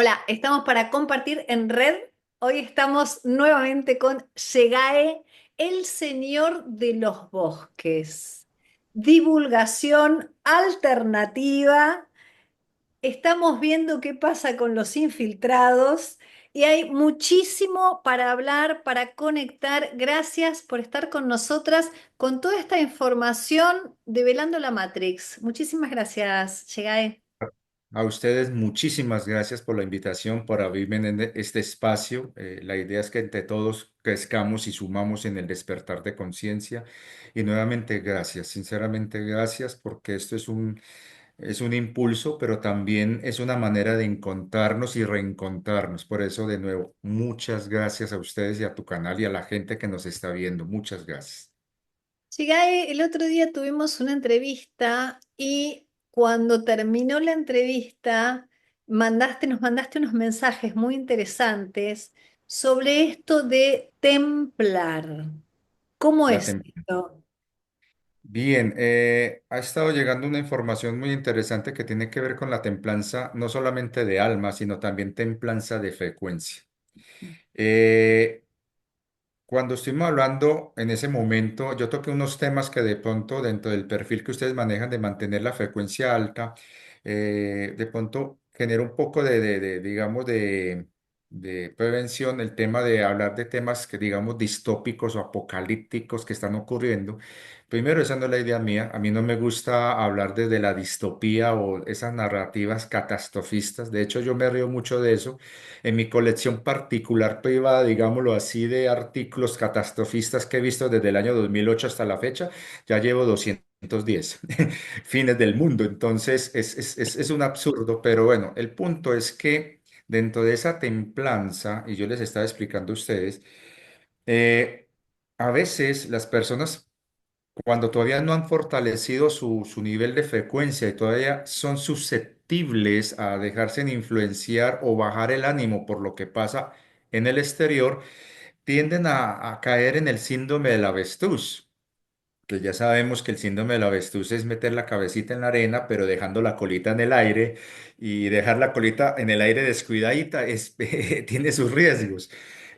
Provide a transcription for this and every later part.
Hola, estamos para compartir en red. Hoy estamos nuevamente con Yegae, el señor de los bosques. Divulgación alternativa. Estamos viendo qué pasa con los infiltrados y hay muchísimo para hablar, para conectar. Gracias por estar con nosotras con toda esta información develando la Matrix. Muchísimas gracias, Yegae. A ustedes muchísimas gracias por la invitación, por abrirme en este espacio. La idea es que entre todos crezcamos y sumamos en el despertar de conciencia. Y nuevamente gracias, sinceramente gracias, porque esto es un impulso, pero también es una manera de encontrarnos y reencontrarnos. Por eso, de nuevo, muchas gracias a ustedes y a tu canal y a la gente que nos está viendo. Muchas gracias. Shigae, el otro día tuvimos una entrevista y cuando terminó la entrevista nos mandaste unos mensajes muy interesantes sobre esto de templar. ¿Cómo La es esto? Bien, ha estado llegando una información muy interesante que tiene que ver con la templanza, no solamente de alma, sino también templanza de frecuencia. Eh, Cuando estuvimos hablando en ese momento, yo toqué unos temas que de pronto dentro del perfil que ustedes manejan de mantener la frecuencia alta, de pronto genera un poco digamos, de prevención, el tema de hablar de temas que, digamos, distópicos o apocalípticos que están ocurriendo. Primero, esa no es la idea mía. A mí no me gusta hablar desde la distopía o esas narrativas catastrofistas. De hecho, yo me río mucho de eso en mi colección particular privada, digámoslo así, de artículos catastrofistas que he visto desde el año 2008 hasta la fecha, ya llevo 210 fines del mundo. Entonces, es un absurdo, pero bueno, el punto es que dentro de esa templanza, y yo les estaba explicando a ustedes, eh, a veces las personas cuando todavía no han fortalecido su nivel de frecuencia y todavía son susceptibles a dejarse influenciar o bajar el ánimo por lo que pasa en el exterior, tienden a caer en el síndrome del avestruz. Que ya sabemos que el síndrome del avestruz es meter la cabecita en la arena, pero dejando la colita en el aire, y dejar la colita en el aire descuidadita tiene sus riesgos.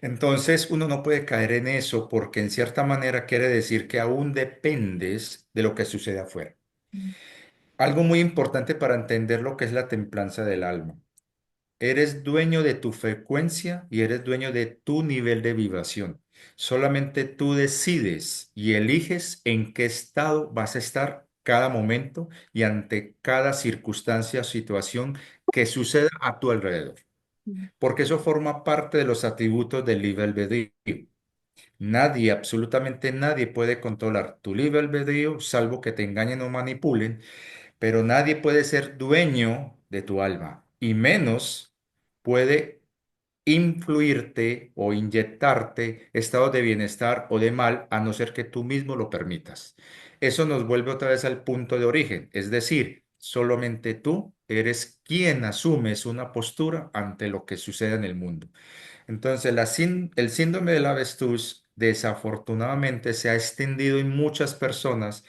Entonces uno no puede caer en eso porque en cierta manera quiere decir que aún dependes de lo que sucede afuera. Algo muy importante para entender lo que es la templanza del alma. Eres dueño de tu frecuencia y eres dueño de tu nivel de vibración. Solamente tú decides y eliges en qué estado vas a estar cada momento y ante cada circunstancia o situación que suceda a tu alrededor. Porque eso forma parte de los atributos del libre albedrío. Nadie, absolutamente nadie puede controlar tu libre albedrío, salvo que te engañen o manipulen, pero nadie puede ser dueño de tu alma y menos puede influirte o inyectarte estados de bienestar o de mal a no ser que tú mismo lo permitas. Eso nos vuelve otra vez al punto de origen, es decir, solamente tú eres quien asumes una postura ante lo que sucede en el mundo. Entonces, el síndrome del avestruz desafortunadamente se ha extendido en muchas personas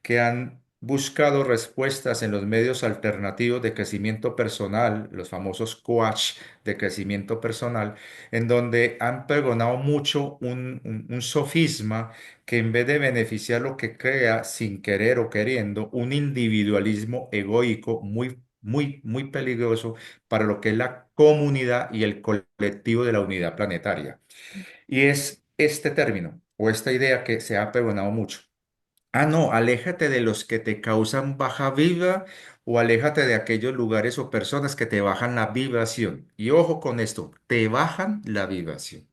que han buscado respuestas en los medios alternativos de crecimiento personal, los famosos coach de crecimiento personal, en donde han pregonado mucho un sofisma que en vez de beneficiar lo que crea sin querer o queriendo, un individualismo egoico muy peligroso para lo que es la comunidad y el colectivo de la unidad planetaria. Y es este término o esta idea que se ha pregonado mucho. Ah, no, aléjate de los que te causan baja vibra o aléjate de aquellos lugares o personas que te bajan la vibración. Y ojo con esto, te bajan la vibración.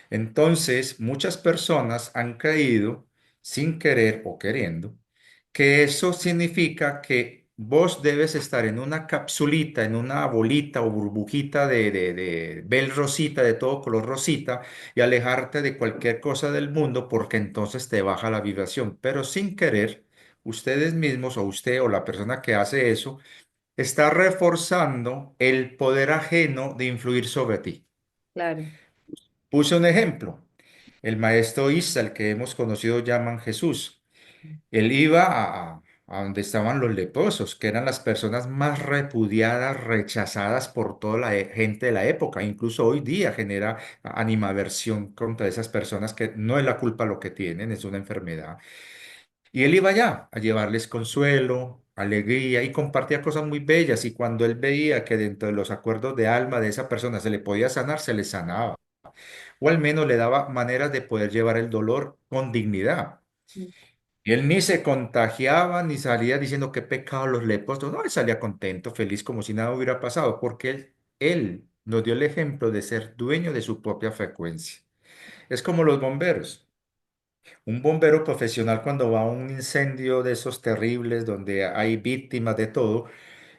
Entonces, muchas personas han creído, sin querer o queriendo, que eso significa que vos debes estar en una capsulita, en una bolita o burbujita de bel rosita, de todo color rosita, y alejarte de cualquier cosa del mundo porque entonces te baja la vibración. Pero sin querer, ustedes mismos o usted o la persona que hace eso, está reforzando el poder ajeno de influir sobre ti. Claro. Puse un ejemplo. El maestro Isa, el que hemos conocido llaman Jesús. Él iba a donde estaban los leprosos, que eran las personas más repudiadas, rechazadas por toda la gente de la época. Incluso hoy día genera animaversión contra esas personas que no es la culpa lo que tienen, es una enfermedad. Y él iba allá a llevarles consuelo, alegría y compartía cosas muy bellas. Y cuando él veía que dentro de los acuerdos de alma de esa persona se le podía sanar, se le sanaba. O al menos le daba maneras de poder llevar el dolor con dignidad. Y él ni se contagiaba ni salía diciendo qué pecado los leprosos. No, él salía contento, feliz, como si nada hubiera pasado, porque él nos dio el ejemplo de ser dueño de su propia frecuencia. Es como los bomberos. Un bombero profesional cuando va a un incendio de esos terribles donde hay víctimas de todo,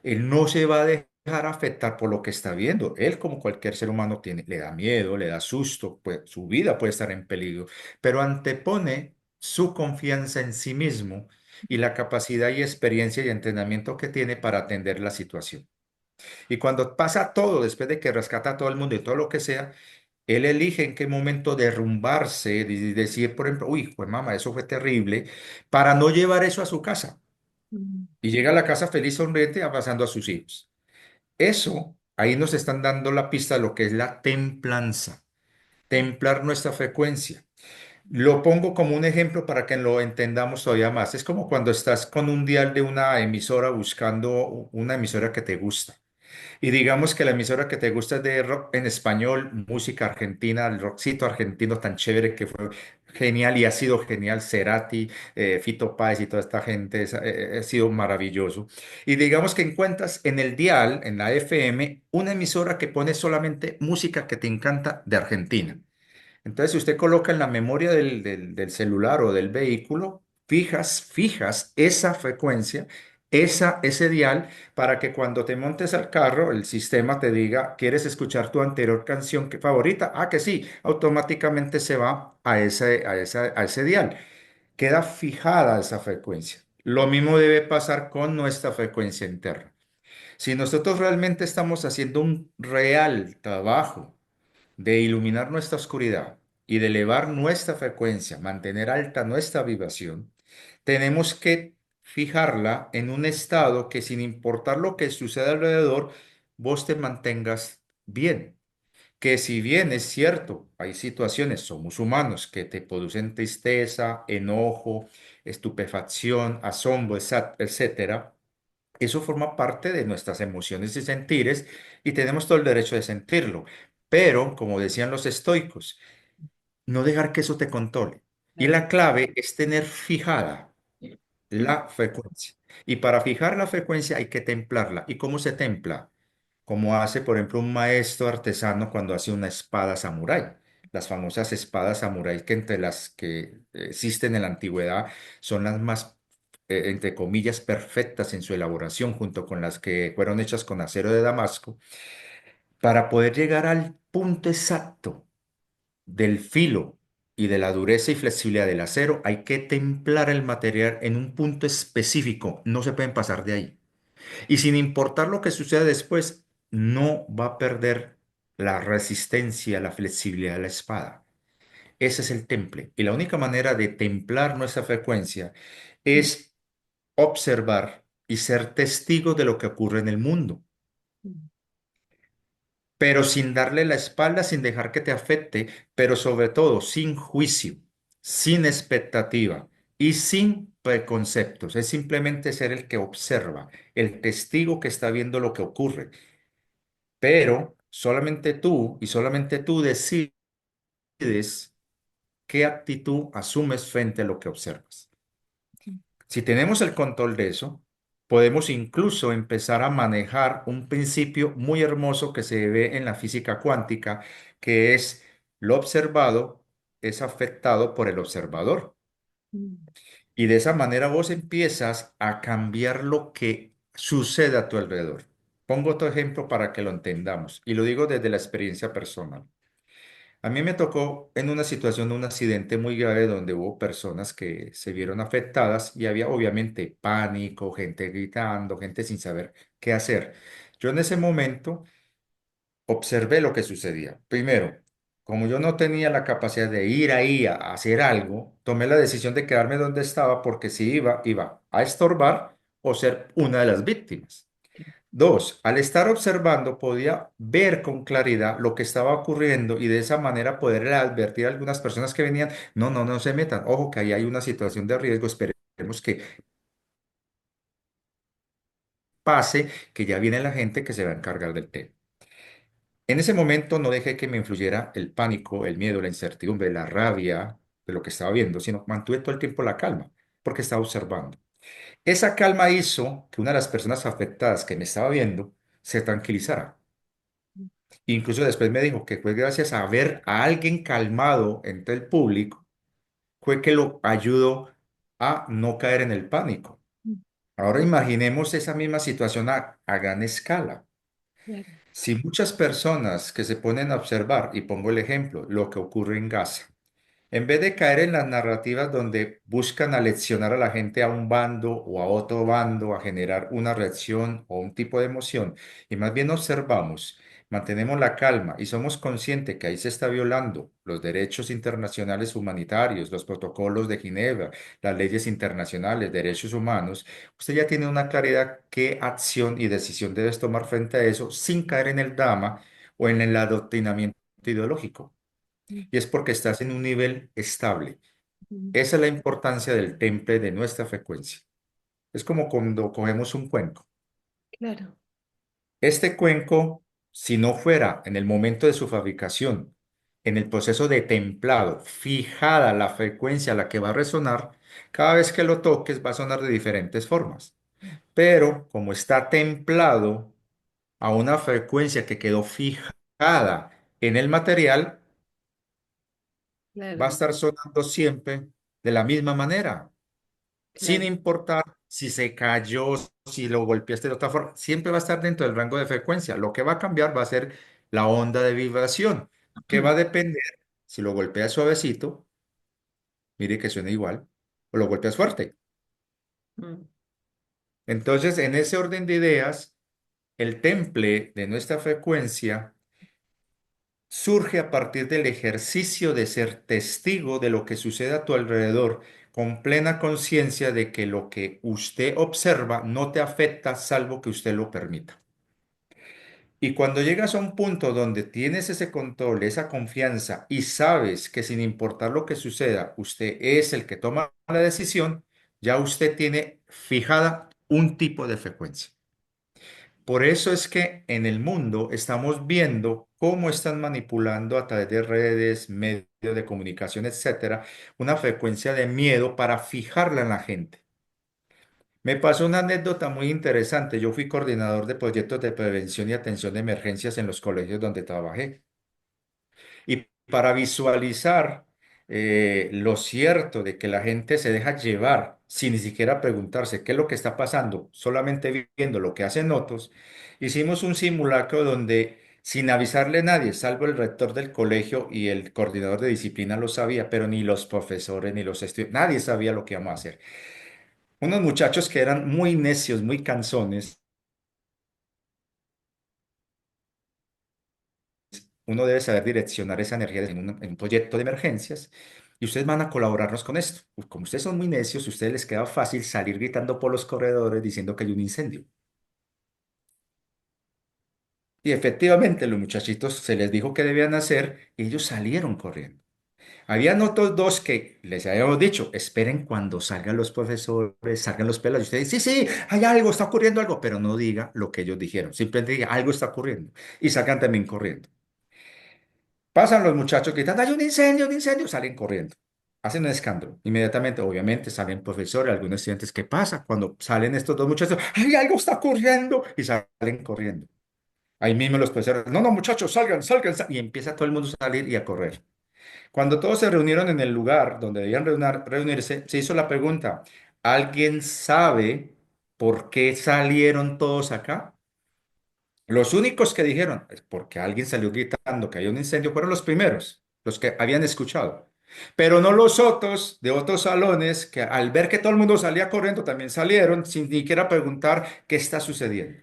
él no se va a dejar afectar por lo que está viendo. Él, como cualquier ser humano, le da miedo, le da susto, pues su vida puede estar en peligro, pero antepone su confianza en sí mismo y la capacidad y experiencia y entrenamiento que tiene para atender la situación. Y cuando pasa todo, después de que rescata a todo el mundo y todo lo que sea, él elige en qué momento derrumbarse y decir, por ejemplo, uy, pues mamá, eso fue terrible, para no llevar eso a su casa. Y llega a la casa feliz, sonriente, abrazando a sus hijos. Eso, ahí nos están dando la pista de lo que es la templanza, templar nuestra frecuencia. Lo pongo como un ejemplo para que lo entendamos todavía más. Es como cuando estás con un dial de una emisora buscando una emisora que te gusta. Y digamos que la emisora que te gusta es de rock en español, música argentina, el rockcito argentino tan chévere que fue genial y ha sido genial, Cerati, Fito Páez y toda esta gente, ha sido maravilloso. Y digamos que encuentras en el dial, en la FM, una emisora que pone solamente música que te encanta de Argentina. Entonces, si usted coloca en la memoria del celular o del vehículo, fijas esa frecuencia, ese dial, para que cuando te montes al carro, el sistema te diga, ¿quieres escuchar tu anterior canción favorita? Ah, que sí, automáticamente se va a ese dial. Queda fijada esa frecuencia. Lo mismo debe pasar con nuestra frecuencia interna. Si nosotros realmente estamos haciendo un real trabajo, de iluminar nuestra oscuridad y de elevar nuestra frecuencia, mantener alta nuestra vibración, tenemos que fijarla en un estado que sin importar lo que suceda alrededor, vos te mantengas bien. Que si bien es cierto, hay situaciones, somos humanos, que te producen tristeza, enojo, estupefacción, asombro, etcétera, eso forma parte de nuestras emociones y sentires y tenemos todo el derecho de sentirlo. Pero, como decían los estoicos, no dejar que eso te controle. Y la clave es tener fijada la frecuencia. Y para fijar la frecuencia hay que templarla. ¿Y cómo se templa? Como hace, por ejemplo, un maestro artesano cuando hace una espada samurái. Las famosas espadas samurái que entre las que existen en la antigüedad son las más, entre comillas, perfectas en su elaboración, junto con las que fueron hechas con acero de Damasco, para poder llegar al punto exacto del filo y de la dureza y flexibilidad del acero, hay que templar el material en un punto específico, no se pueden pasar de ahí. Y sin importar lo que suceda después, no va a perder la resistencia, la flexibilidad de la espada. Ese es el temple. Y la única manera de templar nuestra frecuencia es observar y ser testigo de lo que ocurre en el mundo, pero sin darle la espalda, sin dejar que te afecte, pero sobre todo sin juicio, sin expectativa y sin preconceptos. Es simplemente ser el que observa, el testigo que está viendo lo que ocurre. Pero solamente tú y solamente tú decides qué actitud asumes frente a lo que observas. Si tenemos el control de eso, podemos incluso empezar a manejar un principio muy hermoso que se ve en la física cuántica, que es lo observado es afectado por el observador. Y de esa manera vos empiezas a cambiar lo que sucede a tu alrededor. Pongo otro ejemplo para que lo entendamos y lo digo desde la experiencia personal. A mí me tocó en una situación, un accidente muy grave donde hubo personas que se vieron afectadas y había obviamente pánico, gente gritando, gente sin saber qué hacer. Yo en ese momento observé lo que sucedía. Primero, como yo no tenía la capacidad de ir ahí a hacer algo, tomé la decisión de quedarme donde estaba porque si iba, iba a estorbar o ser una de las víctimas. Dos, al estar observando podía ver con claridad lo que estaba ocurriendo y de esa manera poder advertir a algunas personas que venían, no, no, no se metan, ojo que ahí hay una situación de riesgo, esperemos que pase, que ya viene la gente que se va a encargar del tema. En ese momento no dejé que me influyera el pánico, el miedo, la incertidumbre, la rabia de lo que estaba viendo, sino mantuve todo el tiempo la calma, porque estaba observando. Esa calma hizo que una de las personas afectadas que me estaba viendo se tranquilizara. Incluso después me dijo que fue gracias a ver a alguien calmado entre el público, fue que lo ayudó a no caer en el pánico. Ahora imaginemos esa misma situación a gran escala. Claro. Si muchas personas que se ponen a observar, y pongo el ejemplo, lo que ocurre en Gaza, en vez de caer en las narrativas donde buscan aleccionar a la gente a un bando o a otro bando, a generar una reacción o un tipo de emoción, y más bien observamos, mantenemos la calma y somos conscientes que ahí se está violando los derechos internacionales humanitarios, los protocolos de Ginebra, las leyes internacionales, derechos humanos, usted ya tiene una claridad qué acción y decisión debes tomar frente a eso sin caer en el drama o en el adoctrinamiento ideológico y es porque estás en un nivel estable. Esa es la importancia del temple de nuestra frecuencia. Es como cuando cogemos un cuenco. Claro, Este cuenco, si no fuera en el momento de su fabricación, en el proceso de templado, fijada la frecuencia a la que va a resonar, cada vez que lo toques va a sonar de diferentes formas. Pero como está templado a una frecuencia que quedó fijada en el material, va a claro, estar sonando siempre de la misma manera. Sin claro. importar si se cayó, si lo golpeaste de otra forma, siempre va a estar dentro del rango de frecuencia. Lo que va a cambiar va a ser la onda de vibración, que va a depender si lo golpeas suavecito, mire que suena igual, o lo golpeas fuerte. Mm, Entonces, en ese orden de ideas, el temple de nuestra frecuencia surge a partir del ejercicio de ser testigo de lo que sucede a tu alrededor, con plena conciencia de que lo que usted observa no te afecta salvo que usted lo permita. Y cuando llegas a un punto donde tienes ese control, esa confianza y sabes que sin importar lo que suceda, usted es el que toma la decisión, ya usted tiene fijada un tipo de frecuencia. Por eso es que en el mundo estamos viendo cómo están manipulando a través de redes, medios de comunicación, etcétera, una frecuencia de miedo para fijarla en la gente. Me pasó una anécdota muy interesante. Yo fui coordinador de proyectos de prevención y atención de emergencias en los colegios donde trabajé. Y para visualizar lo cierto de que la gente se deja llevar sin ni siquiera preguntarse qué es lo que está pasando, solamente viendo lo que hacen otros, hicimos un simulacro donde sin avisarle a nadie, salvo el rector del colegio y el coordinador de disciplina lo sabía, pero ni los profesores ni los estudiantes, nadie sabía lo que íbamos a hacer. Unos muchachos que eran muy necios, muy cansones. Uno debe saber direccionar esa energía en un proyecto de emergencias y ustedes van a colaborarnos con esto. Como ustedes son muy necios, a ustedes les queda fácil salir gritando por los corredores diciendo que hay un incendio. Y efectivamente, los muchachitos se les dijo qué debían hacer y ellos salieron corriendo. Habían otros dos que les habíamos dicho, esperen cuando salgan los profesores, salgan los pelados. Y ustedes, sí, sí, hay algo, está ocurriendo algo, pero no diga lo que ellos dijeron. Simplemente diga, algo está ocurriendo. Y salgan también corriendo. Pasan los muchachos gritando, hay un incendio, salen corriendo. Hacen un escándalo. Inmediatamente, obviamente, salen profesores, algunos estudiantes. ¿Qué pasa? Cuando salen estos dos muchachos, ¡ay, algo está ocurriendo! Y salen corriendo. Ahí mismo los profesores, no, no, muchachos, salgan, salgan, y empieza todo el mundo a salir y a correr. Cuando todos se reunieron en el lugar donde debían reunirse, se hizo la pregunta, ¿alguien sabe por qué salieron todos acá? Los únicos que dijeron, es porque alguien salió gritando que había un incendio, fueron los primeros, los que habían escuchado. Pero no los otros de otros salones que al ver que todo el mundo salía corriendo también salieron sin ni siquiera preguntar qué está sucediendo.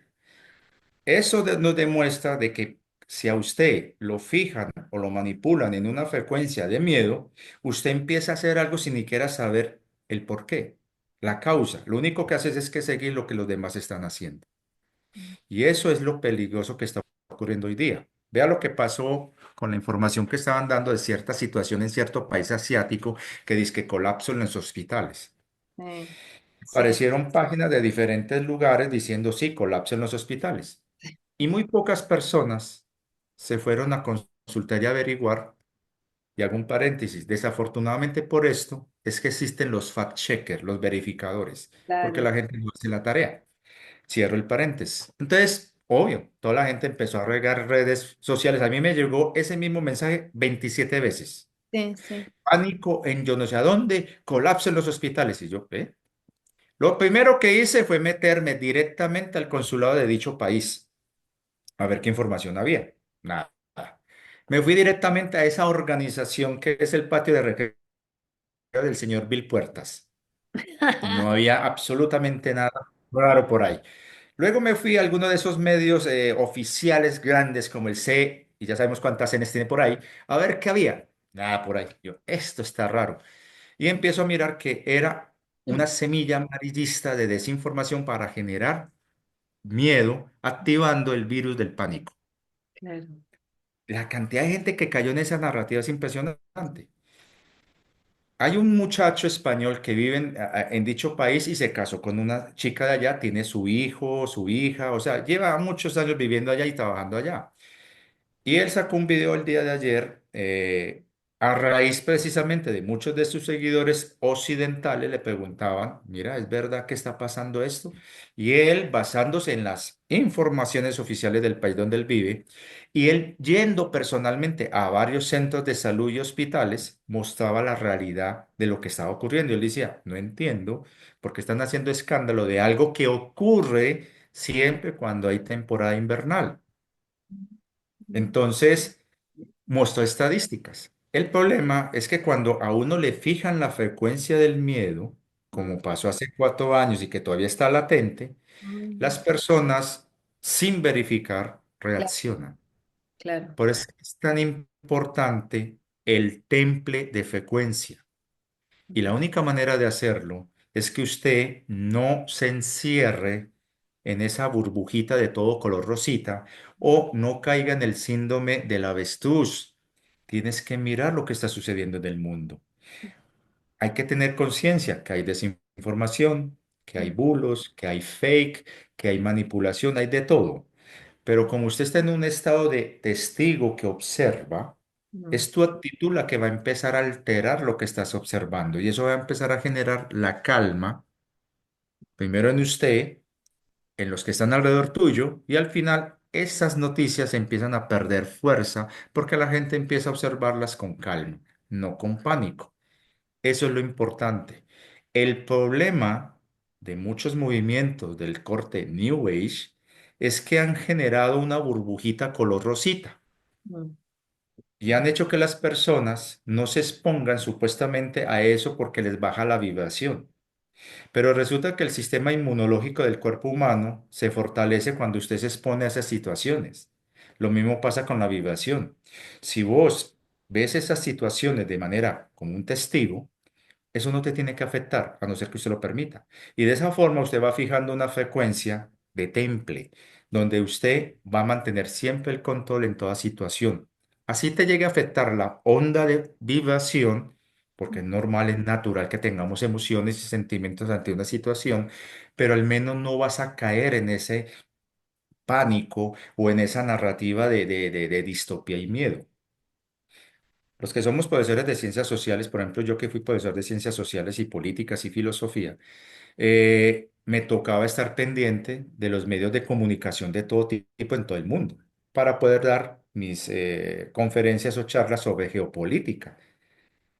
Eso nos demuestra de que si a usted lo fijan o lo manipulan en una frecuencia de miedo, usted empieza a hacer algo sin ni siquiera saber el por qué, la causa. Lo único que haces es que seguir lo que los demás están haciendo. Y eso es lo peligroso que está ocurriendo hoy día. Vea lo que pasó con la información que estaban dando de cierta situación en cierto país asiático que dice que colapso en los hospitales. Sí, sí, Aparecieron páginas de diferentes lugares diciendo sí, colapso en los hospitales. Y muy pocas personas se fueron a consultar y averiguar. Y hago un paréntesis. Desafortunadamente por esto es que existen los fact-checkers, los verificadores, porque claro. la gente no hace la tarea. Cierro el paréntesis. Entonces, obvio, toda la gente empezó a regar redes sociales. A mí me llegó ese mismo mensaje 27 veces. Sí, sí. Pánico en yo no sé a dónde, colapso en los hospitales. Y yo, ¿eh? Lo primero que hice fue meterme directamente al consulado de dicho país a ver qué información había. Nada. Me fui directamente a esa organización que es el patio de recreo del señor Bill Puertas. Y no había absolutamente nada raro por ahí. Luego me fui a alguno de esos medios oficiales grandes como el C, y ya sabemos cuántas Cs tiene por ahí, a ver qué había. Nada por ahí. Yo, esto está raro. Y empiezo a mirar que era una semilla amarillista de desinformación para generar miedo, activando el virus del pánico. Claro. La cantidad de gente que cayó en esa narrativa es impresionante. Hay un muchacho español que vive en dicho país y se casó con una chica de allá, tiene su hijo, su hija, o sea, lleva muchos años viviendo allá y trabajando allá. Y él sacó un video el día de ayer a raíz precisamente de muchos de sus seguidores occidentales le preguntaban, mira, ¿es verdad que está pasando esto? Y él, basándose en las informaciones oficiales del país donde él vive, y él yendo personalmente a varios centros de salud y hospitales, mostraba la realidad de lo que estaba ocurriendo. Y él decía, no entiendo por qué están haciendo escándalo de algo que ocurre siempre cuando hay temporada invernal. Entonces, mostró estadísticas. El problema es que cuando a uno le fijan la frecuencia del miedo, como pasó hace 4 años y que todavía está latente, las personas sin verificar Claro, reaccionan. claro. Por eso es tan importante el temple de frecuencia. Y la única manera de hacerlo es que usted no se encierre en esa burbujita de todo color rosita o no caiga en el síndrome del avestruz. Tienes que mirar lo que está sucediendo en el mundo. Hay que tener conciencia que hay desinformación, que hay bulos, que hay fake, que hay manipulación, hay de todo. Pero como usted está en un estado de testigo que observa, Mm, es tu actitud la que va a empezar a alterar lo que estás observando y eso va a empezar a generar la calma, primero en usted, en los que están alrededor tuyo y al final esas noticias empiezan a perder fuerza porque la gente empieza a observarlas con calma, no con pánico. Eso es lo importante. El problema de muchos movimientos del corte New Age es que han generado una burbujita color rosita mm, y han hecho que las personas no se expongan supuestamente a eso porque les baja la vibración. Pero resulta que el sistema inmunológico del cuerpo humano se fortalece cuando usted se expone a esas situaciones. Lo mismo pasa con la vibración. Si vos ves esas situaciones de manera como un testigo, eso no te tiene que afectar, a no ser que usted lo permita. Y de esa forma usted va fijando una frecuencia de temple, donde usted va a mantener siempre el control en toda situación. Así te llegue a afectar la onda de vibración, porque es normal, es natural que tengamos emociones y sentimientos ante una situación, pero al menos no vas a caer en ese pánico o en esa narrativa de distopía y miedo. Los que somos profesores de ciencias sociales, por ejemplo, yo que fui profesor de ciencias sociales y políticas y filosofía, me tocaba estar pendiente de los medios de comunicación de todo tipo en todo el mundo para poder dar mis conferencias o charlas sobre geopolítica.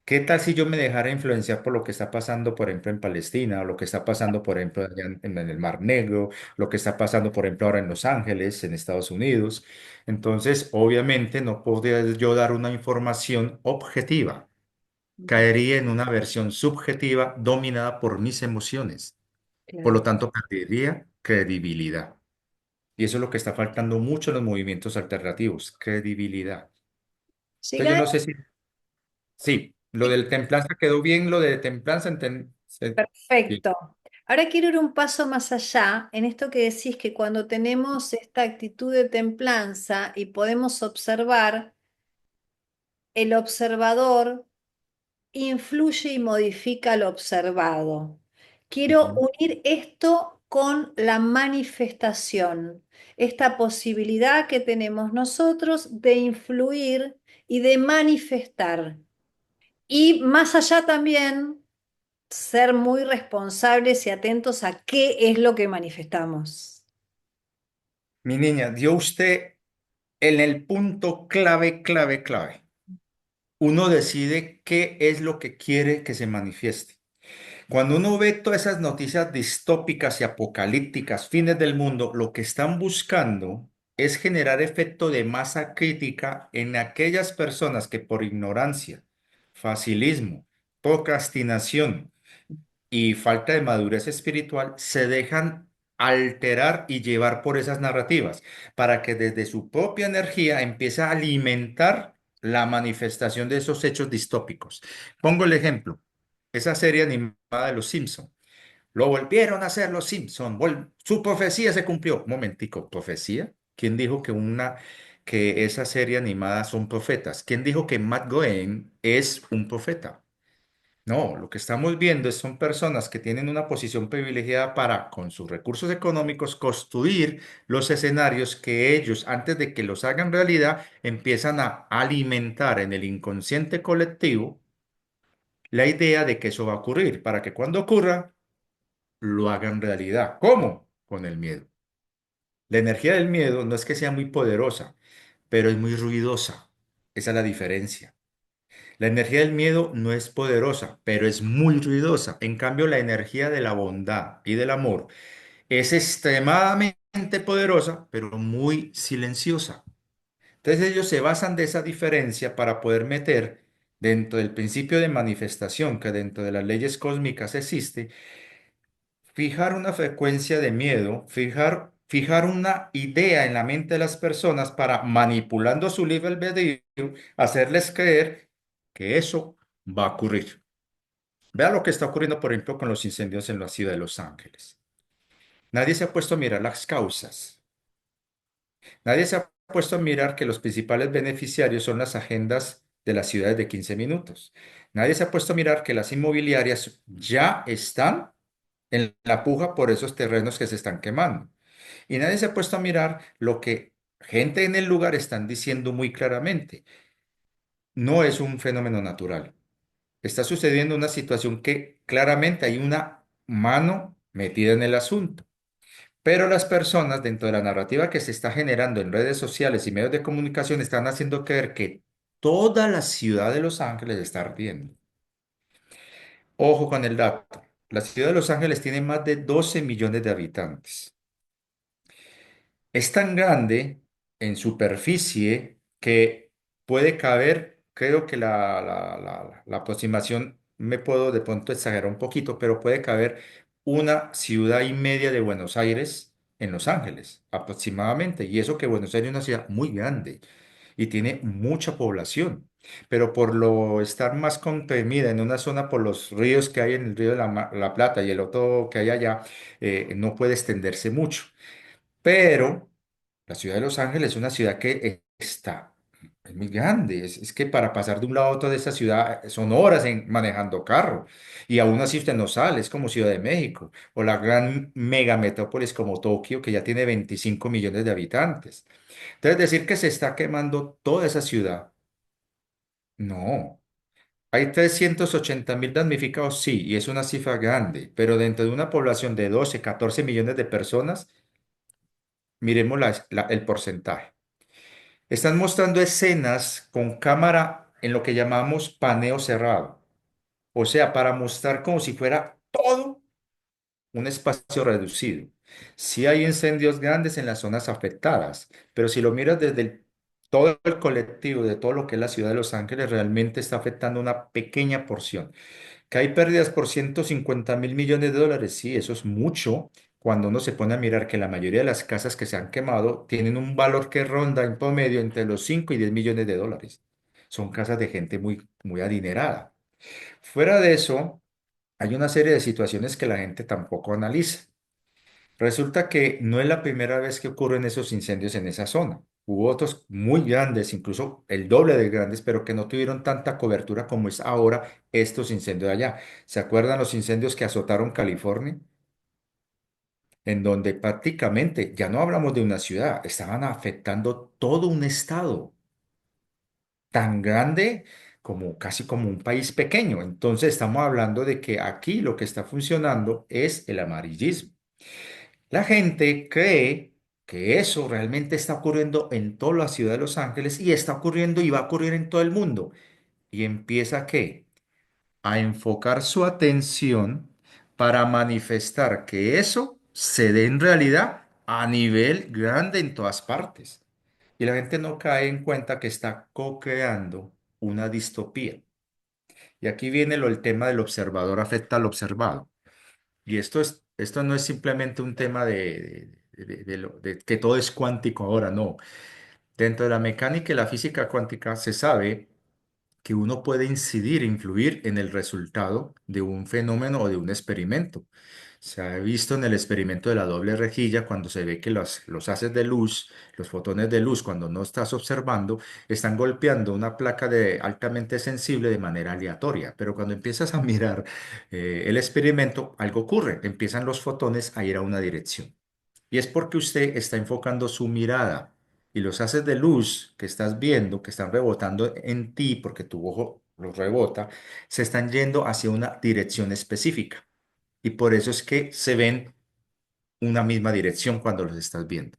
¿Qué tal si yo me dejara influenciar por lo que está pasando, por ejemplo, en Palestina, o lo que está pasando, por ejemplo, allá en el Mar Negro, lo que está pasando, por ejemplo, ahora en Los Ángeles, en Estados Unidos? Entonces, obviamente, no podría yo dar una información objetiva. mm, Caería en una versión subjetiva dominada por mis emociones. Por claro. lo tanto, perdería credibilidad. Y eso es lo que está faltando mucho en los movimientos alternativos, credibilidad. Entonces yo Llega no sé si, sí, lo del templanza quedó bien, lo de templanza, sí. perfecto. Ahora quiero ir un paso más allá en esto que decís que cuando tenemos esta actitud de templanza y podemos observar, el observador influye y modifica lo observado. Quiero Ujú. unir esto con la manifestación, esta posibilidad que tenemos nosotros de influir y de manifestar. Y más allá también, ser muy responsables y atentos a qué es lo que manifestamos. Mi niña, dio usted en el punto clave, clave, clave. Uno decide qué es lo que quiere que se manifieste. Cuando uno ve todas esas noticias distópicas y apocalípticas, fines del mundo, lo que están buscando es generar efecto de masa crítica en aquellas personas que por ignorancia, facilismo, procrastinación y falta de madurez espiritual se dejan alterar y llevar por esas narrativas para que desde su propia energía empiece a alimentar la manifestación de esos hechos distópicos. Pongo el ejemplo, esa serie animada de Los Simpson. Lo volvieron a hacer Los Simpson. Su profecía se cumplió. Un momentico, ¿profecía? ¿Quién dijo que esa serie animada son profetas? ¿Quién dijo que Matt Groening es un profeta? No, lo que estamos viendo son personas que tienen una posición privilegiada para, con sus recursos económicos, construir los escenarios que ellos, antes de que los hagan realidad, empiezan a alimentar en el inconsciente colectivo la idea de que eso va a ocurrir, para que cuando ocurra, lo hagan realidad. ¿Cómo? Con el miedo. La energía del miedo no es que sea muy poderosa, pero es muy ruidosa. Esa es la diferencia. La energía del miedo no es poderosa, pero es muy ruidosa. En cambio, la energía de la bondad y del amor es extremadamente poderosa, pero muy silenciosa. Entonces ellos se basan de esa diferencia para poder meter dentro del principio de manifestación que dentro de las leyes cósmicas existe, fijar una frecuencia de miedo, fijar una idea en la mente de las personas para, manipulando su libre albedrío, hacerles creer que eso va a ocurrir. Vea lo que está ocurriendo, por ejemplo, con los incendios en la ciudad de Los Ángeles. Nadie se ha puesto a mirar las causas. Nadie se ha puesto a mirar que los principales beneficiarios son las agendas de las ciudades de 15 minutos. Nadie se ha puesto a mirar que las inmobiliarias ya están en la puja por esos terrenos que se están quemando. Y nadie se ha puesto a mirar lo que gente en el lugar están diciendo muy claramente. No es un fenómeno natural. Está sucediendo una situación que claramente hay una mano metida en el asunto. Pero las personas dentro de la narrativa que se está generando en redes sociales y medios de comunicación están haciendo creer que toda la ciudad de Los Ángeles está ardiendo. Ojo con el dato. La ciudad de Los Ángeles tiene más de 12 millones de habitantes. Es tan grande en superficie que puede caber, creo que la aproximación me puedo de pronto exagerar un poquito, pero puede caber una ciudad y media de Buenos Aires en Los Ángeles, aproximadamente. Y eso que Buenos Aires es una ciudad muy grande y tiene mucha población, pero por lo estar más comprimida en una zona por los ríos que hay en el río de la Plata y el otro que hay allá, no puede extenderse mucho. Pero la ciudad de Los Ángeles es una ciudad que es muy grande. Es que para pasar de un lado a otro de esa ciudad son horas manejando carro. Y aún así usted no sale, es como Ciudad de México o la gran megametrópolis como Tokio, que ya tiene 25 millones de habitantes. Entonces, decir que se está quemando toda esa ciudad, no. Hay 380.000 damnificados, sí, y es una cifra grande, pero dentro de una población de 12, 14 millones de personas, miremos el porcentaje. Están mostrando escenas con cámara en lo que llamamos paneo cerrado. O sea, para mostrar como si fuera todo un espacio reducido. Sí hay incendios grandes en las zonas afectadas, pero si lo miras desde todo el colectivo de todo lo que es la ciudad de Los Ángeles, realmente está afectando una pequeña porción. Que hay pérdidas por 150.000 millones de dólares, sí, eso es mucho, cuando uno se pone a mirar que la mayoría de las casas que se han quemado tienen un valor que ronda en promedio entre los 5 y 10 millones de dólares. Son casas de gente muy, muy adinerada. Fuera de eso, hay una serie de situaciones que la gente tampoco analiza. Resulta que no es la primera vez que ocurren esos incendios en esa zona. Hubo otros muy grandes, incluso el doble de grandes, pero que no tuvieron tanta cobertura como es ahora estos incendios de allá. ¿Se acuerdan los incendios que azotaron California? En donde prácticamente, ya no hablamos de una ciudad, estaban afectando todo un estado tan grande como casi como un país pequeño. Entonces estamos hablando de que aquí lo que está funcionando es el amarillismo. La gente cree que eso realmente está ocurriendo en toda la ciudad de Los Ángeles y está ocurriendo y va a ocurrir en todo el mundo. Y empieza ¿qué? A enfocar su atención para manifestar que eso se dé en realidad a nivel grande en todas partes. Y la gente no cae en cuenta que está co-creando una distopía. Y aquí viene el tema del observador afecta al observado. Y esto no es simplemente un tema de que todo es cuántico ahora, no. Dentro de la mecánica y la física cuántica se sabe que uno puede incidir, influir en el resultado de un fenómeno o de un experimento. Se ha visto en el experimento de la doble rejilla cuando se ve que los haces de luz, los fotones de luz, cuando no estás observando, están golpeando una placa de altamente sensible de manera aleatoria. Pero cuando empiezas a mirar el experimento, algo ocurre. Empiezan los fotones a ir a una dirección. Y es porque usted está enfocando su mirada y los haces de luz que estás viendo, que están rebotando en ti porque tu ojo los rebota, se están yendo hacia una dirección específica. Y por eso es que se ven una misma dirección cuando los estás viendo.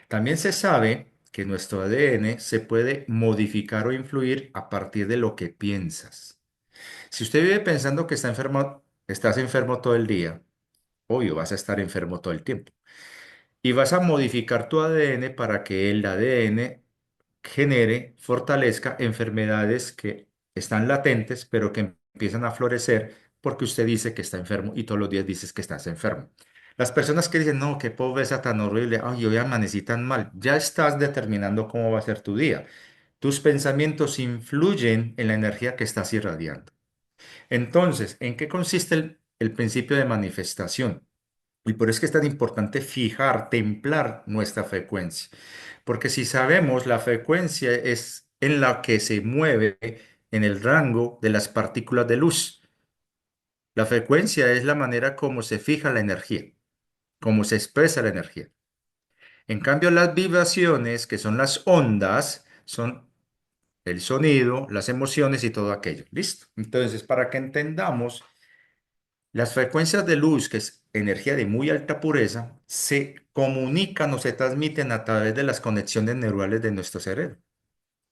También se sabe que nuestro ADN se puede modificar o influir a partir de lo que piensas. Si usted vive pensando que está enfermo, estás enfermo todo el día, obvio, vas a estar enfermo todo el tiempo. Y vas a modificar tu ADN para que el ADN genere, fortalezca enfermedades que están latentes, pero que empiezan a florecer porque usted dice que está enfermo y todos los días dices que estás enfermo. Las personas que dicen, no, qué pobreza tan horrible, ay, hoy amanecí tan mal, ya estás determinando cómo va a ser tu día. Tus pensamientos influyen en la energía que estás irradiando. Entonces, ¿en qué consiste el principio de manifestación? Y por eso es que es tan importante fijar, templar nuestra frecuencia. Porque si sabemos, la frecuencia es en la que se mueve en el rango de las partículas de luz. La frecuencia es la manera como se fija la energía, como se expresa la energía. En cambio, las vibraciones, que son las ondas, son el sonido, las emociones y todo aquello. ¿Listo? Entonces, para que entendamos, las frecuencias de luz, que es energía de muy alta pureza, se comunican o se transmiten a través de las conexiones neurales de nuestro cerebro,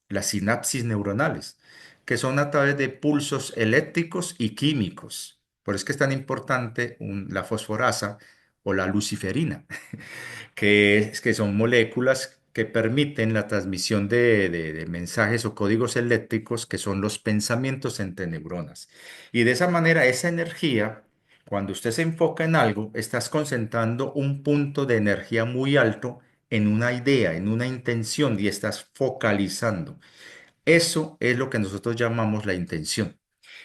las sinapsis neuronales, que son a través de pulsos eléctricos y químicos. Por eso es que es tan importante la fosforasa o la luciferina que son moléculas que permiten la transmisión de mensajes o códigos eléctricos que son los pensamientos entre neuronas. Y de esa manera, esa energía, cuando usted se enfoca en algo, estás concentrando un punto de energía muy alto en una idea, en una intención y estás focalizando. Eso es lo que nosotros llamamos la intención.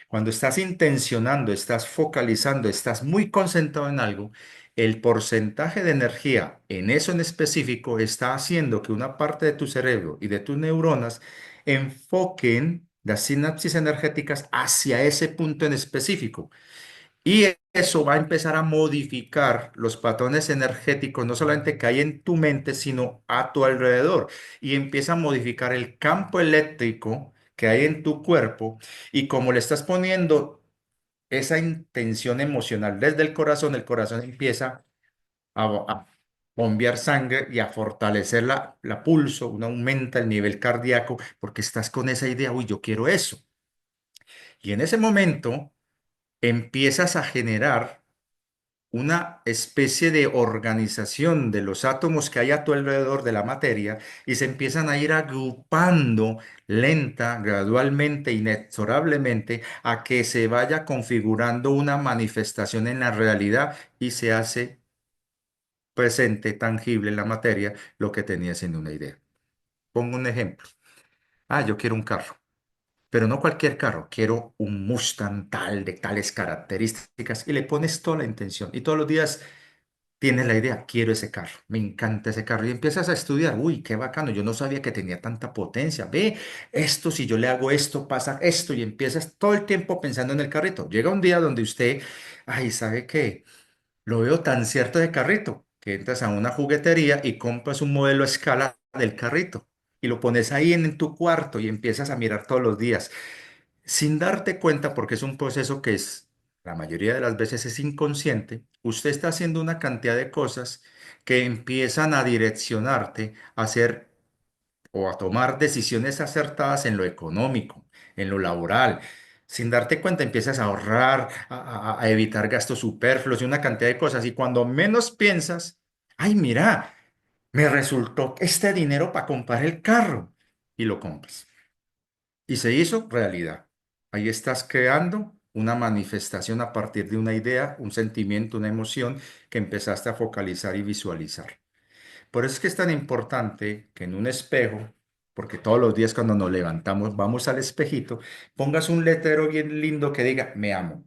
Cuando estás intencionando, estás focalizando, estás muy concentrado en algo, el porcentaje de energía en eso en específico está haciendo que una parte de tu cerebro y de tus neuronas enfoquen las sinapsis energéticas hacia ese punto en específico. Y eso va a empezar a modificar los patrones energéticos, no solamente que hay en tu mente, sino a tu alrededor. Y empieza a modificar el campo eléctrico que hay en tu cuerpo. Y como le estás poniendo esa intención emocional desde el corazón empieza a bombear sangre y a fortalecer la pulso, uno aumenta el nivel cardíaco porque estás con esa idea, uy, yo quiero eso. Y en ese momento empiezas a generar una especie de organización de los átomos que hay a tu alrededor de la materia y se empiezan a ir agrupando lenta, gradualmente, inexorablemente, a que se vaya configurando una manifestación en la realidad y se hace presente, tangible en la materia, lo que tenías en una idea. Pongo un ejemplo. Ah, yo quiero un carro, pero no cualquier carro, quiero un Mustang tal, de tales características, y le pones toda la intención. Y todos los días tienes la idea, quiero ese carro, me encanta ese carro, y empiezas a estudiar, uy, qué bacano, yo no sabía que tenía tanta potencia, ve, esto, si yo le hago esto, pasa esto, y empiezas todo el tiempo pensando en el carrito. Llega un día donde usted, ay, ¿sabe qué? Lo veo tan cierto de carrito que entras a una juguetería y compras un modelo a escala del carrito y lo pones ahí en tu cuarto y empiezas a mirar todos los días sin darte cuenta, porque es un proceso que es, la mayoría de las veces es inconsciente. Usted está haciendo una cantidad de cosas que empiezan a direccionarte a hacer o a tomar decisiones acertadas en lo económico, en lo laboral. Sin darte cuenta, empiezas a ahorrar, a evitar gastos superfluos y una cantidad de cosas. Y cuando menos piensas, ay, mira, me resultó este dinero para comprar el carro. Y lo compras. Y se hizo realidad. Ahí estás creando una manifestación a partir de una idea, un sentimiento, una emoción que empezaste a focalizar y visualizar. Por eso es que es tan importante que en un espejo, porque todos los días cuando nos levantamos vamos al espejito, pongas un letrero bien lindo que diga, me amo.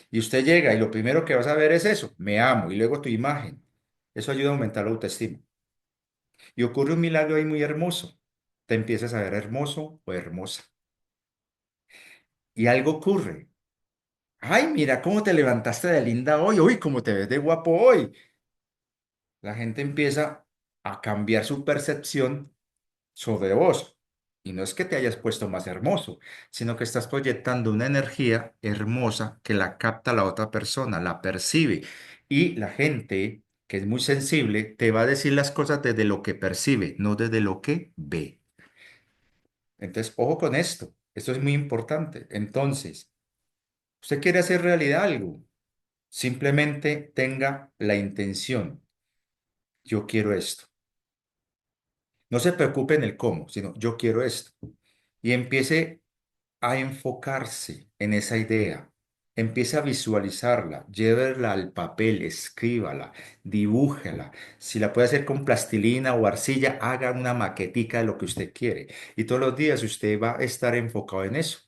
Y usted llega y lo primero que vas a ver es eso, me amo, y luego tu imagen. Eso ayuda a aumentar la autoestima. Y ocurre un milagro ahí muy hermoso. Te empiezas a ver hermoso o hermosa. Y algo ocurre. Ay, mira cómo te levantaste de linda hoy. Uy, cómo te ves de guapo hoy. La gente empieza a cambiar su percepción sobre vos. Y no es que te hayas puesto más hermoso, sino que estás proyectando una energía hermosa que la capta la otra persona, la percibe. Y la gente que es muy sensible te va a decir las cosas desde lo que percibe, no desde lo que ve. Entonces, ojo con esto. Esto es muy importante. Entonces, usted quiere hacer realidad algo. Simplemente tenga la intención. Yo quiero esto. No se preocupe en el cómo, sino yo quiero esto. Y empiece a enfocarse en esa idea. Empiece a visualizarla, llévela al papel, escríbala, dibújela. Si la puede hacer con plastilina o arcilla, haga una maquetica de lo que usted quiere. Y todos los días usted va a estar enfocado en eso.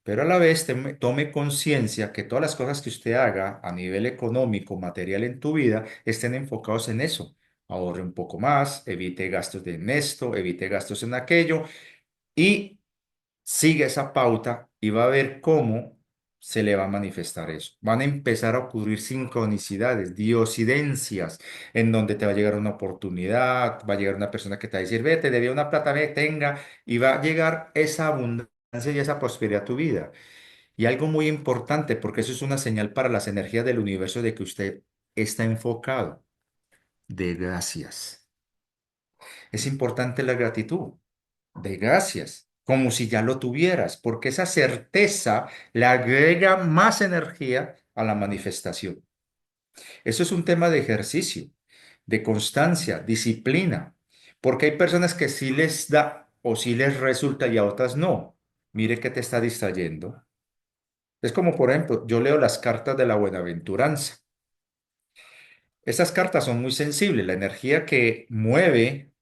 Pero a la vez tome conciencia que todas las cosas que usted haga a nivel económico, material en tu vida, estén enfocados en eso. Ahorre un poco más, evite gastos en esto, evite gastos en aquello y sigue esa pauta y va a ver cómo se le va a manifestar eso. Van a empezar a ocurrir sincronicidades, diosidencias, en donde te va a llegar una oportunidad, va a llegar una persona que te va a decir, ve, te debía una plata, ve, tenga, y va a llegar esa abundancia y esa prosperidad a tu vida. Y algo muy importante, porque eso es una señal para las energías del universo de que usted está enfocado, de gracias. Es importante la gratitud, de gracias, como si ya lo tuvieras, porque esa certeza le agrega más energía a la manifestación. Eso es un tema de ejercicio, de constancia, disciplina, porque hay personas que sí les da o sí les resulta y a otras no. Mire que te está distrayendo. Es como, por ejemplo, yo leo las cartas de la buenaventuranza. Estas cartas son muy sensibles. La energía que mueve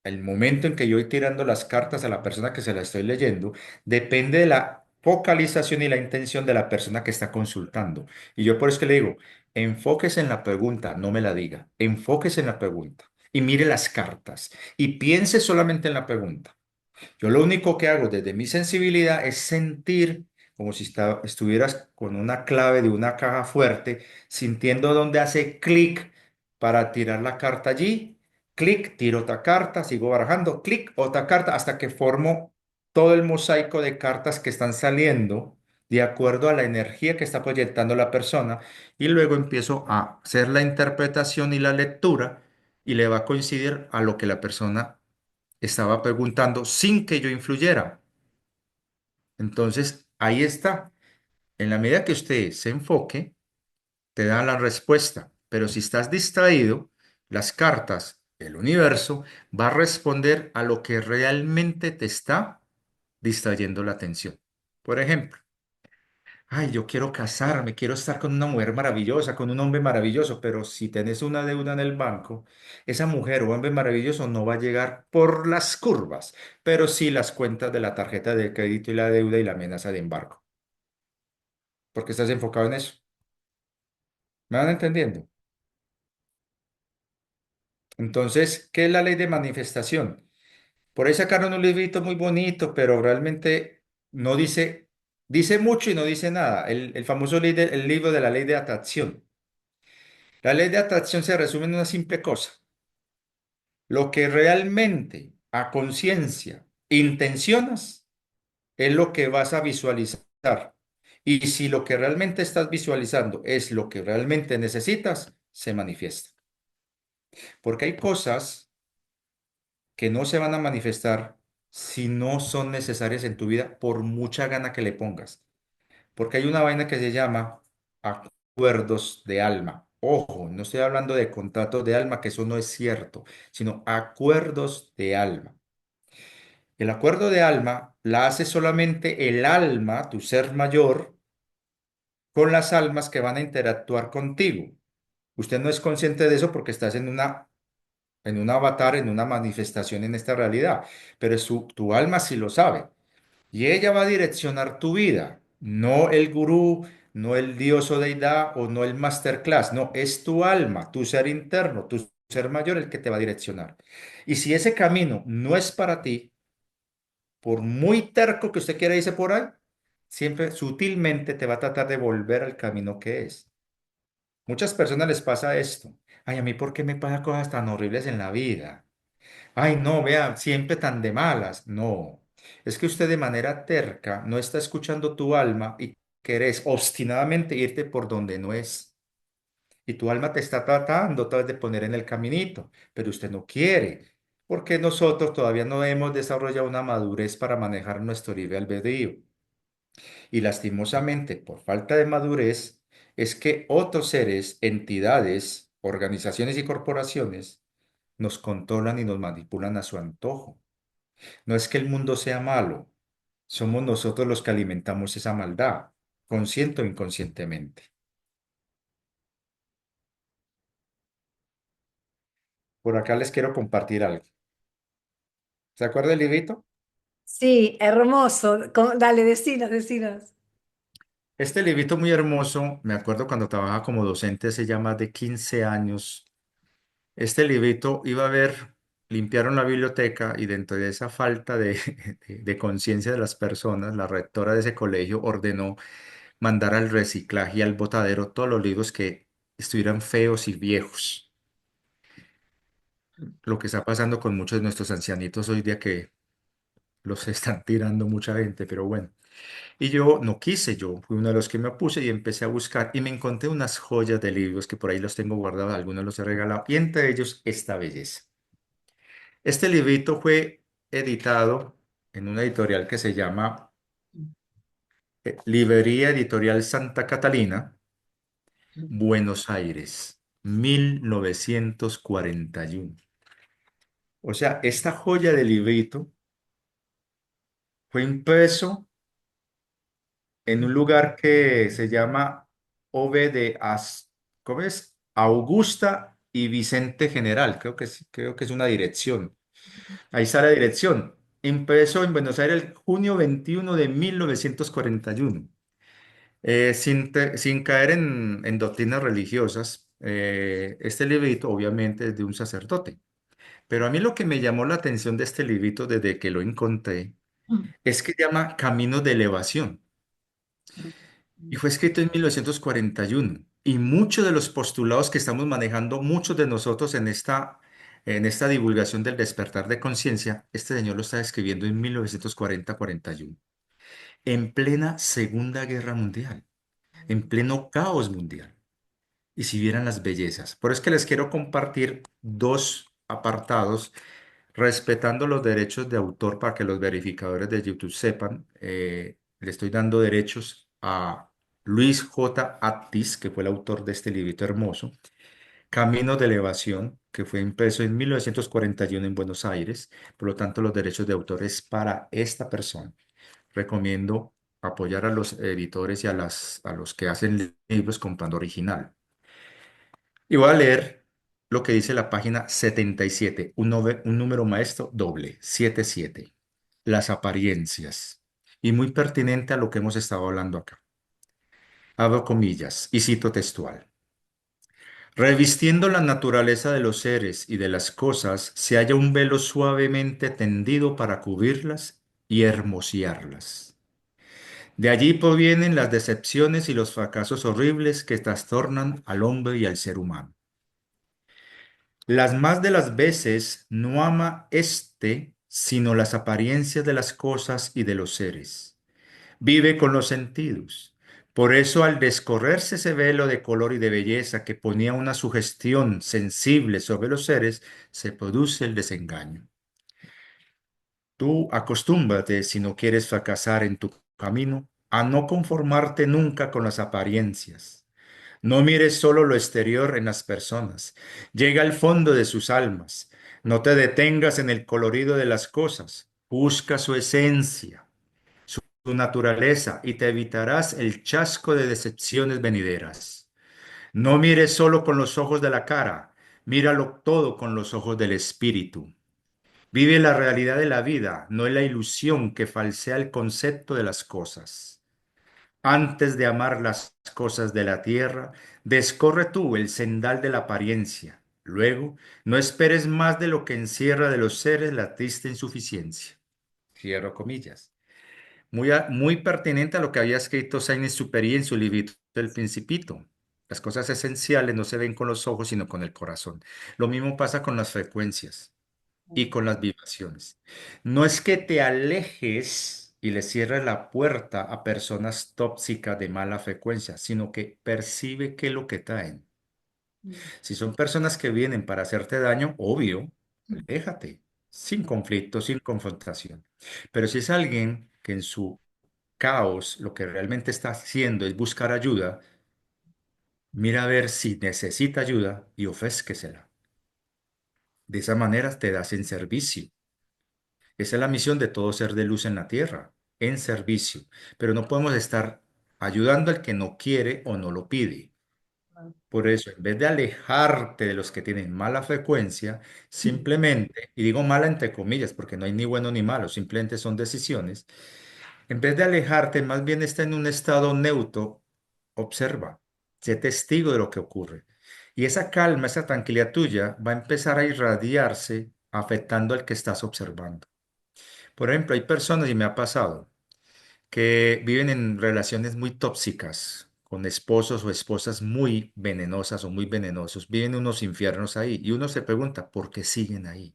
el momento en que yo voy tirando las cartas a la persona que se la estoy leyendo depende de la focalización y la intención de la persona que está consultando. Y yo por eso que le digo, enfóquese en la pregunta, no me la diga. Enfóquese en la pregunta y mire las cartas y piense solamente en la pregunta. Yo lo único que hago desde mi sensibilidad es sentir como si estuvieras con una clave de una caja fuerte, sintiendo dónde hace clic para tirar la carta allí. Clic, tiro otra carta, sigo barajando, clic, otra carta, hasta que formo todo el mosaico de cartas que están saliendo de acuerdo a la energía que está proyectando la persona. Y luego empiezo a hacer la interpretación y la lectura y le va a coincidir a lo que la persona estaba preguntando sin que yo influyera. Entonces, ahí está. En la medida que usted se enfoque, te da la respuesta. Pero si estás distraído, las cartas, el universo, va a responder a lo que realmente te está distrayendo la atención. Por ejemplo, Ay, yo quiero casarme, quiero estar con una mujer maravillosa, con un hombre maravilloso, pero si tenés una deuda en el banco, esa mujer o hombre maravilloso no va a llegar por las curvas, pero sí las cuentas de la tarjeta de crédito y la deuda y la amenaza de embargo, porque estás enfocado en eso. ¿Me van entendiendo? Entonces, ¿qué es la ley de manifestación? Por ahí sacaron un librito muy bonito, pero realmente no dice, dice mucho y no dice nada. El famoso el libro de la ley de atracción. La ley de atracción se resume en una simple cosa. Lo que realmente a conciencia intencionas es lo que vas a visualizar. Y si lo que realmente estás visualizando es lo que realmente necesitas, se manifiesta. Porque hay cosas que no se van a manifestar si no son necesarias en tu vida por mucha gana que le pongas. Porque hay una vaina que se llama acuerdos de alma. Ojo, no estoy hablando de contratos de alma, que eso no es cierto, sino acuerdos de alma. El acuerdo de alma la hace solamente el alma, tu ser mayor, con las almas que van a interactuar contigo. Usted no es consciente de eso porque estás en un avatar, en una manifestación en esta realidad, pero tu alma sí lo sabe. Y ella va a direccionar tu vida, no el gurú, no el dios o deidad o no el masterclass, no, es tu alma, tu ser interno, tu ser mayor el que te va a direccionar. Y si ese camino no es para ti, por muy terco que usted quiera irse por ahí, siempre sutilmente te va a tratar de volver al camino que es. Muchas personas les pasa esto. Ay, a mí, ¿por qué me pasan cosas tan horribles en la vida? Ay, no, vea, siempre tan de malas. No, es que usted de manera terca no está escuchando tu alma y querés obstinadamente irte por donde no es. Y tu alma te está tratando tal vez de poner en el caminito, pero usted no quiere, porque nosotros todavía no hemos desarrollado una madurez para manejar nuestro libre albedrío. Y lastimosamente, por falta de madurez, es que otros seres, entidades, organizaciones y corporaciones nos controlan y nos manipulan a su antojo. No es que el mundo sea malo, somos nosotros los que alimentamos esa maldad, consciente o inconscientemente. Por acá les quiero compartir algo. ¿Se acuerda del librito? Sí, hermoso. Dale, decinos, decinos. Este librito muy hermoso, me acuerdo cuando trabajaba como docente hace ya más de 15 años. Este librito iba a ver, limpiaron la biblioteca y dentro de esa falta de conciencia de las personas, la rectora de ese colegio ordenó mandar al reciclaje y al botadero todos los libros que estuvieran feos y viejos. Lo que está pasando con muchos de nuestros ancianitos hoy día que los están tirando mucha gente, pero bueno. Y yo no quise, yo fui uno de los que me opuse y empecé a buscar y me encontré unas joyas de libros que por ahí los tengo guardados, algunos los he regalado y entre ellos esta belleza. Este librito fue editado en una editorial que se llama Librería Editorial Santa Catalina, Buenos Aires, 1941. O sea, esta joya de librito fue impreso en un lugar que se llama OV ¿cómo es? Augusta y Vicente General, creo que es una dirección. Ahí está la dirección. Impreso en Buenos Aires el junio 21 de 1941. Sin caer en doctrinas religiosas, este librito obviamente es de un sacerdote. Pero a mí lo que me llamó la atención de este librito desde que lo encontré es que llama Camino de Elevación y fue escrito en 1941. Y muchos de los postulados que estamos manejando, muchos de nosotros en esta divulgación del despertar de conciencia, este señor lo está escribiendo en 1940-41, en plena Segunda Guerra Mundial, en pleno caos mundial. Y si vieran las bellezas. Por eso es que les quiero compartir dos apartados respetando los derechos de autor para que los verificadores de YouTube sepan. Le estoy dando derechos a Luis J. Aptis, que fue el autor de este librito hermoso. Camino de Elevación, que fue impreso en 1941 en Buenos Aires. Por lo tanto, los derechos de autor es para esta persona. Recomiendo apoyar a los editores y a los que hacen libros comprando original. Y voy a leer lo que dice la página 77, un número maestro doble, 77. Las apariencias. Y muy pertinente a lo que hemos estado hablando acá. Abro comillas y cito textual. Revistiendo la naturaleza de los seres y de las cosas, se halla un velo suavemente tendido para cubrirlas y hermosearlas. De allí provienen las decepciones y los fracasos horribles que trastornan al hombre y al ser humano. Las más de las veces no ama éste sino las apariencias de las cosas y de los seres. Vive con los sentidos. Por eso, al descorrerse ese velo de color y de belleza que ponía una sugestión sensible sobre los seres, se produce el desengaño. Tú acostúmbrate, si no quieres fracasar en tu camino, a no conformarte nunca con las apariencias. No mires solo lo exterior en las personas. Llega al fondo de sus almas. No te detengas en el colorido de las cosas. Busca su esencia, su naturaleza, y te evitarás el chasco de decepciones venideras. No mires solo con los ojos de la cara. Míralo todo con los ojos del espíritu. Vive la realidad de la vida, no la ilusión que falsea el concepto de las cosas. Antes de amar las cosas de la tierra, descorre tú el sendal de la apariencia. Luego, no esperes más de lo que encierra de los seres la triste insuficiencia. Cierro comillas. Muy pertinente a lo que había escrito Saint-Exupéry en su librito El Principito. Las cosas esenciales no se ven con los ojos, sino con el corazón. Lo mismo pasa con las frecuencias y con las vibraciones. No es que te alejes y le cierres la puerta a personas tóxicas de mala frecuencia, sino que percibe qué es lo que traen. Si son personas que vienen para hacerte daño, obvio, aléjate, sin conflicto, sin confrontación. Pero si es alguien que en su caos lo que realmente está haciendo es buscar ayuda, mira a ver si necesita ayuda y ofrézquesela. De esa manera te das en servicio. Esa es la misión de todo ser de luz en la tierra, en servicio. Pero no podemos estar ayudando al que no quiere o no lo pide. Por eso, en vez de alejarte de los que tienen mala frecuencia, simplemente, y digo mala entre comillas, porque no hay ni bueno ni malo, simplemente son decisiones, en vez de alejarte, más bien está en un estado neutro, observa, sé testigo de lo que ocurre. Y esa calma, esa tranquilidad tuya va a empezar a irradiarse afectando al que estás observando. Por ejemplo, hay personas, y me ha pasado, que viven en relaciones muy tóxicas, con esposos o esposas muy venenosas o muy venenosos. Viven unos infiernos ahí y uno se pregunta, ¿por qué siguen ahí?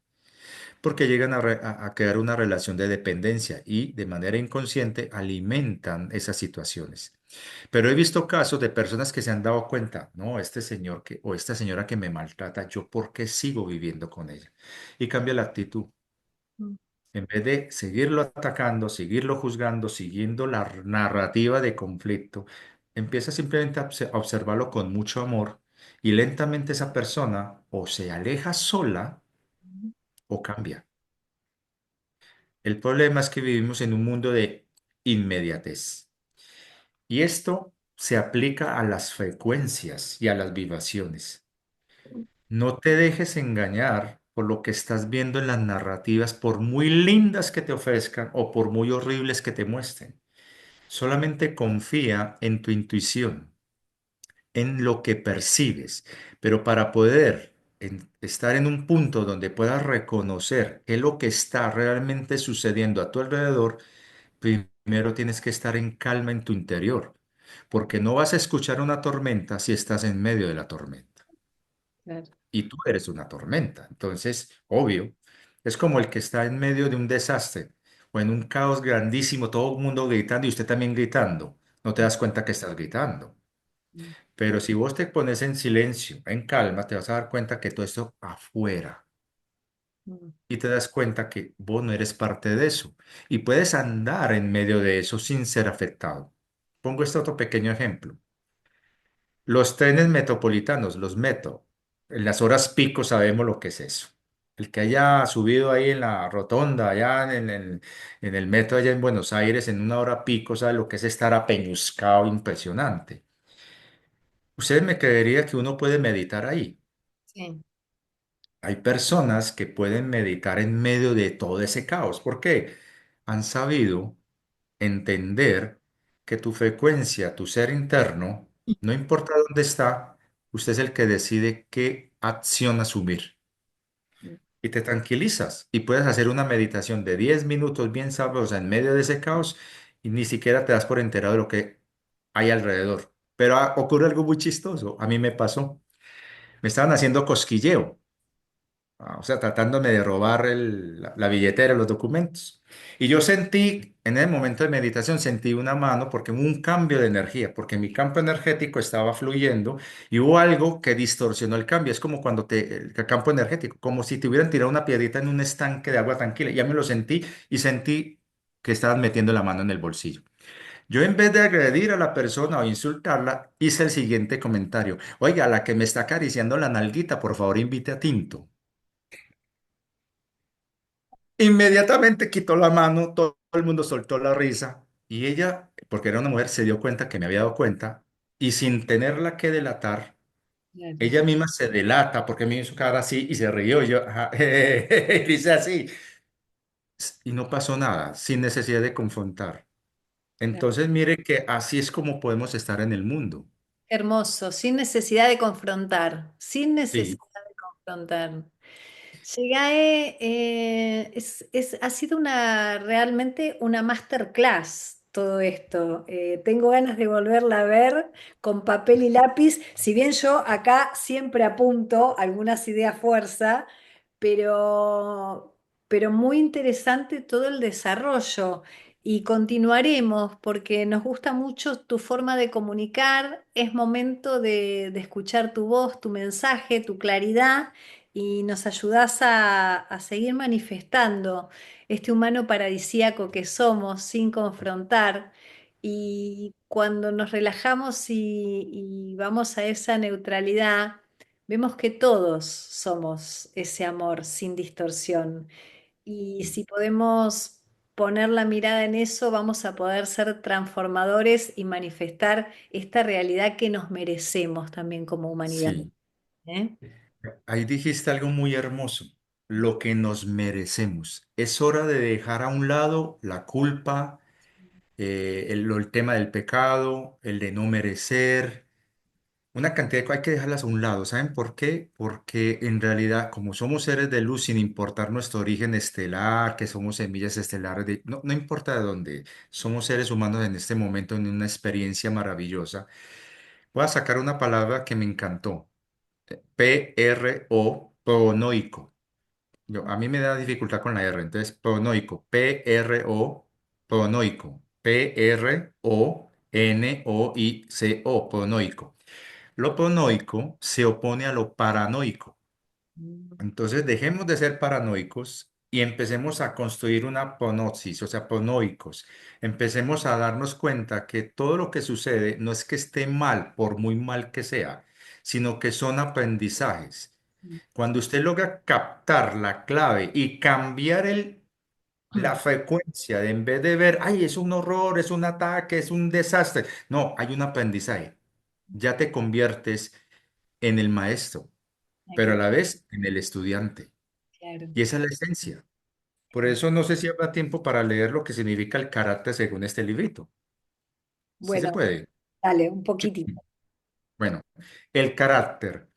Porque llegan a crear una relación de dependencia y de manera inconsciente alimentan esas situaciones. Pero he visto casos de personas que se han dado cuenta, no, este señor que, o esta señora que me maltrata, ¿yo por qué sigo viviendo con ella? Y cambia la actitud. En vez de seguirlo atacando, seguirlo juzgando, siguiendo la narrativa de conflicto, empieza simplemente a observarlo con mucho amor y lentamente esa persona o se aleja sola o cambia. El problema es que vivimos en un mundo de inmediatez y esto se aplica a las frecuencias y a las vibraciones. No te dejes engañar por lo que estás viendo en las narrativas, por muy lindas que te ofrezcan o por muy horribles que te muestren. Solamente confía en tu intuición, en lo que percibes, pero para poder estar en un punto donde puedas reconocer qué es lo que está realmente sucediendo a tu alrededor, primero tienes que estar en calma en tu interior, porque no vas a escuchar una tormenta si estás en medio de la tormenta. Claro. Y tú eres una tormenta. Entonces, obvio, es como el que está en medio de un desastre o en un caos grandísimo, todo el mundo gritando y usted también gritando. No te das cuenta que estás gritando. Pero si vos te pones en silencio, en calma, te vas a dar cuenta que todo esto afuera y te das cuenta que vos no eres parte de eso y puedes andar en medio de eso sin ser afectado. Pongo este otro pequeño ejemplo. Los trenes metropolitanos, los metro, en las horas pico sabemos lo que es eso. El que haya subido ahí en la rotonda, allá en el metro, allá en Buenos Aires, en una hora pico, sabe lo que es estar apeñuscado, impresionante. Usted me creería que uno puede meditar ahí. Sí. Hay personas que pueden meditar en medio de todo ese caos. ¿Por qué? Han sabido entender que tu frecuencia, tu ser interno, no importa dónde está, usted es el que decide qué acción asumir. Y te tranquilizas y puedes hacer una meditación de 10 minutos bien sabrosa en medio de ese caos y ni siquiera te das por enterado de lo que hay alrededor. Pero ocurre algo muy chistoso. A mí me pasó. Me estaban haciendo cosquilleo. O sea, tratándome de robar la billetera, los documentos. Y yo sentí, en el momento de meditación, sentí una mano porque hubo un cambio de energía, porque mi campo energético estaba fluyendo y hubo algo que distorsionó el cambio. Es como cuando el campo energético, como si te hubieran tirado una piedrita en un estanque de agua tranquila. Ya me lo sentí y sentí que estaban metiendo la mano en el bolsillo. Yo en vez de agredir a la persona o insultarla, hice el siguiente comentario. Oiga, la que me está acariciando la nalguita, por favor, invite a tinto. Inmediatamente quitó la mano, todo el mundo soltó la risa y ella, porque era una mujer, se dio cuenta que me había dado cuenta y sin tenerla que delatar, Claro. ella misma se delata porque me hizo cara así y se rió y yo, ajá, dice así y no pasó nada, sin necesidad de confrontar. Entonces mire que así es como podemos estar en el mundo. Hermoso, sin necesidad de confrontar, sin Sí, necesidad de confrontar. Llegae, ha sido realmente una masterclass todo esto. Tengo ganas de volverla a ver con papel y lápiz, si bien yo acá siempre apunto algunas ideas fuerza, pero, pero muy interesante todo el desarrollo. Y continuaremos porque nos gusta mucho tu forma de comunicar. Es momento de escuchar tu voz, tu mensaje, tu claridad y nos ayudás a seguir manifestando este humano paradisíaco que somos sin confrontar. Y cuando nos relajamos y vamos a esa neutralidad, vemos que todos somos ese amor sin distorsión. Y si podemos poner la mirada en eso, vamos a poder ser transformadores y manifestar esta realidad que nos merecemos también como humanidad. sí. ¿Eh? Ahí dijiste algo muy hermoso, lo que nos merecemos. Es hora de dejar a un lado la culpa, el tema del pecado, el de no merecer, una cantidad de cosas hay que dejarlas a un lado. ¿Saben por qué? Porque en realidad, como somos seres de luz, sin importar nuestro origen estelar, que somos semillas estelares, no, no importa de dónde, somos seres humanos en este momento en una experiencia maravillosa. Voy a sacar una palabra que me encantó, P-R-O, pronoico. A mí me da dificultad con la R, entonces pronoico, P-R-O, pronoico, P-R-O-N-O-I-C-O, pronoico. Lo pronoico se opone a lo paranoico. Entonces dejemos de ser paranoicos y empecemos a construir una pronosis, o sea, pronoicos. Empecemos a darnos cuenta que todo lo que sucede no es que esté mal, por muy mal que sea, sino que son aprendizajes. Cuando usted logra captar la clave y cambiar la frecuencia, de en vez de ver, ay, es un horror, es un ataque, es un desastre, no, hay un aprendizaje. Ya te conviertes en el maestro, Ay, pero a qué la vez en el estudiante. claro. Y esa es la esencia. Por eso no sé si habrá tiempo para leer lo que significa el carácter según este librito. Sí se Bueno, puede. dale, un poquitito. Bueno, el carácter.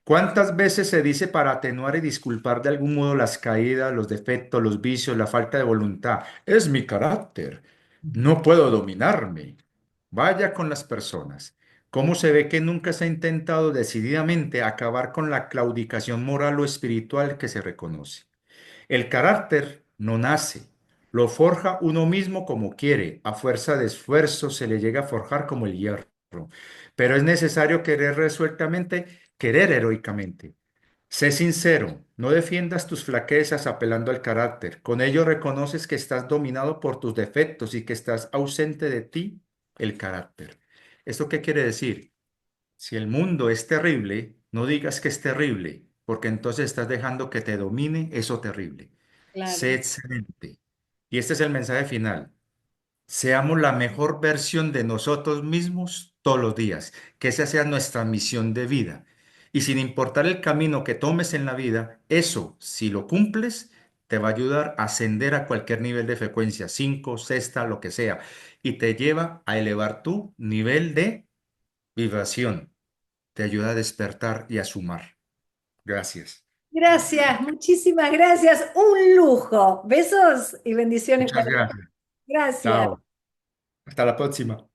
¿Cuántas veces se dice para atenuar y disculpar de algún modo las caídas, los defectos, los vicios, la falta de voluntad? Es mi carácter. No puedo dominarme. Vaya con las personas. ¿Cómo se ve que nunca se ha intentado decididamente acabar con la claudicación moral o espiritual que se reconoce? El carácter no nace, lo forja uno mismo como quiere, a fuerza de esfuerzo se le llega a forjar como el hierro, pero es necesario querer resueltamente, querer heroicamente. Sé sincero, no defiendas tus flaquezas apelando al carácter, con ello reconoces que estás dominado por tus defectos y que estás ausente de ti el carácter. ¿Esto qué quiere decir? Si el mundo es terrible, no digas que es terrible. porque entonces estás dejando que te domine eso terrible. Sé Claro. excelente. Y este es el mensaje final. Seamos la mejor versión de nosotros mismos todos los días, que esa sea nuestra misión de vida. Y sin importar el camino que tomes en la vida, eso, si lo cumples, te va a ayudar a ascender a cualquier nivel de frecuencia, 5, sexta, lo que sea, y te lleva a elevar tu nivel de vibración. Te ayuda a despertar y a sumar. Gracias. Gracias, muchísimas gracias. Un lujo. Besos y bendiciones Muchas para todos. gracias. Gracias. Chao. Hasta la próxima.